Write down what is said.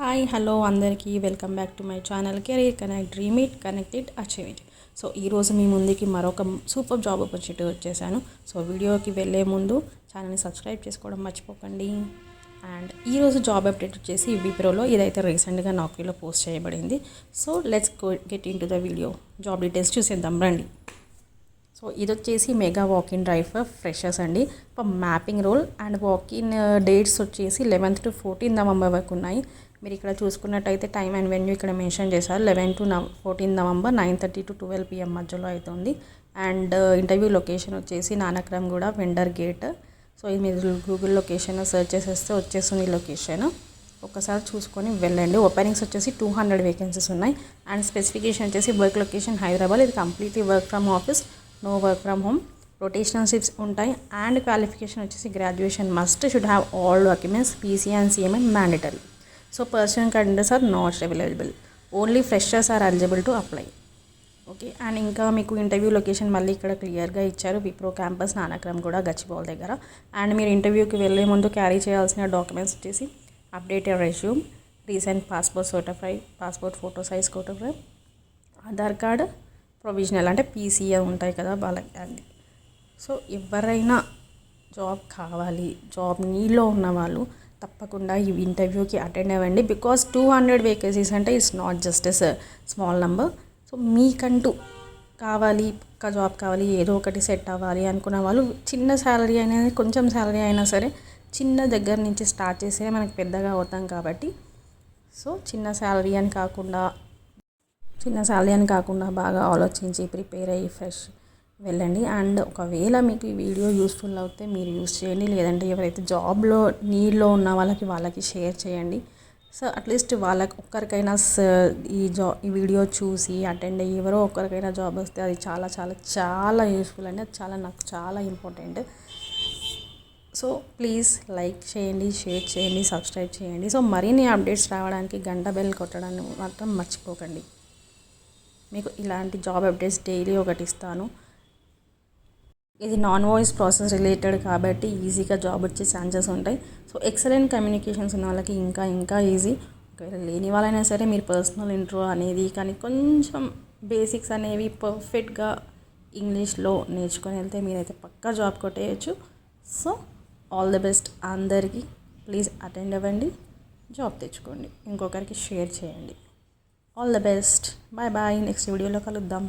Hi hello అందరికీ welcome back to my channel career connect dream it connect it achieve it. So ఈరోజు మీ ముందుకి మరొక super job opportunity వచ్చేసాను. So వీడియోకి వెళ్ళే ముందు ఛానల్ని సబ్స్క్రైబ్ చేసుకోవడం మర్చిపోకండి. అండ్ ఈరోజు జాబ్ అప్డేట్ వచ్చేసి విప్రోలో ఇదైతే రీసెంట్గా నౌకరీలో పోస్ట్ చేయబడింది. So let's get in to the video. Job details చూసేద్దాం రండి. సో ఇది వచ్చేసి mega walk in drive for freshers అండి. Mapping role and walk in dates వచ్చేసి 11th to 14th November వరకు ఉన్నాయి. మీరు ఇక్కడ చూసుకున్నట్టయితే టైమ్ అండ్ వెన్యూ ఇక్కడ మెన్షన్ చేశారు. 11 to 14 November 9:30 to 12 PM మధ్యలో అవుతుంది. అండ్ ఇంటర్వ్యూ లొకేషన్ వచ్చేసి నానక్రమ్ కూడా వెండర్ గేట్. సో ఇది మీరు గూగుల్ లొకేషన్ సెర్చ్ చేసేస్తే వచ్చేస్తుంది లొకేషన్. ఒకసారి చూసుకొని వెళ్ళండి. ఓపెనింగ్స్ వచ్చేసి 200 వేకెన్సీస్ ఉన్నాయి. అండ్ స్పెసిఫికేషన్ వచ్చేసి వర్క్ లొకేషన్ హైదరాబాద్. ఇది completely work from office, no work from home. Rotational shifts ఉంటాయి. అండ్ క్వాలిఫికేషన్ వచ్చేసి graduation must should have all documents, PC and CMA mandatory. So personal conditions are not available. Only freshers are eligible to apply. Okay. And ఇంకా మీకు interview location మళ్ళీ ఇక్కడ క్లియర్గా ఇచ్చారు. Wipro campus Nanakram కూడా గచ్చిబౌల్ దగ్గర. అండ్ మీరు ఇంటర్వ్యూకి వెళ్ళే ముందు క్యారీ చేయాల్సిన డాక్యుమెంట్స్ వచ్చేసి updated resume, recent passport photo size photograph, Aadhaar card, provisional అంటే పీసీఏ ఉంటాయి కదా వాళ్ళకి. సో ఎవరైనా జాబ్ కావాలి, జాబ్ నీడ్లో ఉన్న వాళ్ళు తప్పకుండా ఈ ఇంటర్వ్యూకి అటెండ్ అవ్వండి. బికాస్ 200 వేకెన్సీస్ అంటే it's not just a small number. So మీకంటూ కావాలి, పక్క జాబ్ కావాలి, ఏదో ఒకటి సెట్ అవ్వాలి అనుకున్న వాళ్ళు చిన్న శాలరీ అయినా, కొంచెం శాలరీ అయినా సరే చిన్న దగ్గర నుంచి స్టార్ట్ చేస్తే మనకి పెద్దగా అవుతాం కాబట్టి సో చిన్న శాలరీ అని కాకుండా బాగా ఆలోచించి ప్రిపేర్ అయ్యి ఫ్రెష్ వెళ్ళండి. అండ్ ఒకవేళ మీకు ఈ వీడియో యూస్ఫుల్ అవుతే మీరు యూస్ చేయండి. లేదంటే ఎవరైతే జాబ్లో నీడ్లో ఉన్న వాళ్ళకి షేర్ చేయండి. సో అట్లీస్ట్ వాళ్ళకి ఒక్కరికైనా ఈ వీడియో చూసి అటెండ్ అయ్యి ఎవరో ఒక్కరికైనా జాబ్ వస్తే అది చాలా చాలా చాలా యూస్ఫుల్ అండి. అది నాకు చాలా ఇంపార్టెంట్. సో ప్లీజ్ లైక్ చేయండి, షేర్ చేయండి, సబ్స్క్రైబ్ చేయండి. సో మరిన్ని అప్డేట్స్ రావడానికి గంట బెల్ కొట్టడాన్ని మాత్రం మర్చిపోకండి. మీకు ఇలాంటి జాబ్ అప్డేట్స్ డైలీ ఒకటి ఇస్తాను. ఇది నాన్ వాయిస్ ప్రాసెస్ రిలేటెడ్ కాబట్టి ఈజీగా జాబ్ వచ్చే ఛాన్సెస్ ఉంటాయి. సో ఎక్సలెంట్ కమ్యూనికేషన్స్ ఉన్న వాళ్ళకి ఇంకా ఈజీ. ఒకవేళ లేని వాళ్ళైనా సరే మీరు పర్సనల్ ఇంట్రో అనేది కానీ కొంచెం బేసిక్స్ అనేవి పర్ఫెక్ట్గా ఇంగ్లీష్లో నేర్చుకొని వెళ్తే మీరైతే పక్కా జాబ్ కొట్టేయచ్చు. సో ఆల్ ది బెస్ట్ అందరికీ. ప్లీజ్ అటెండ్ అవ్వండి, జాబ్ తెచ్చుకోండి, ఇంకొకరికి షేర్ చేయండి. All the best. Bye bye. Next వీడియోలో కలుద్దాం.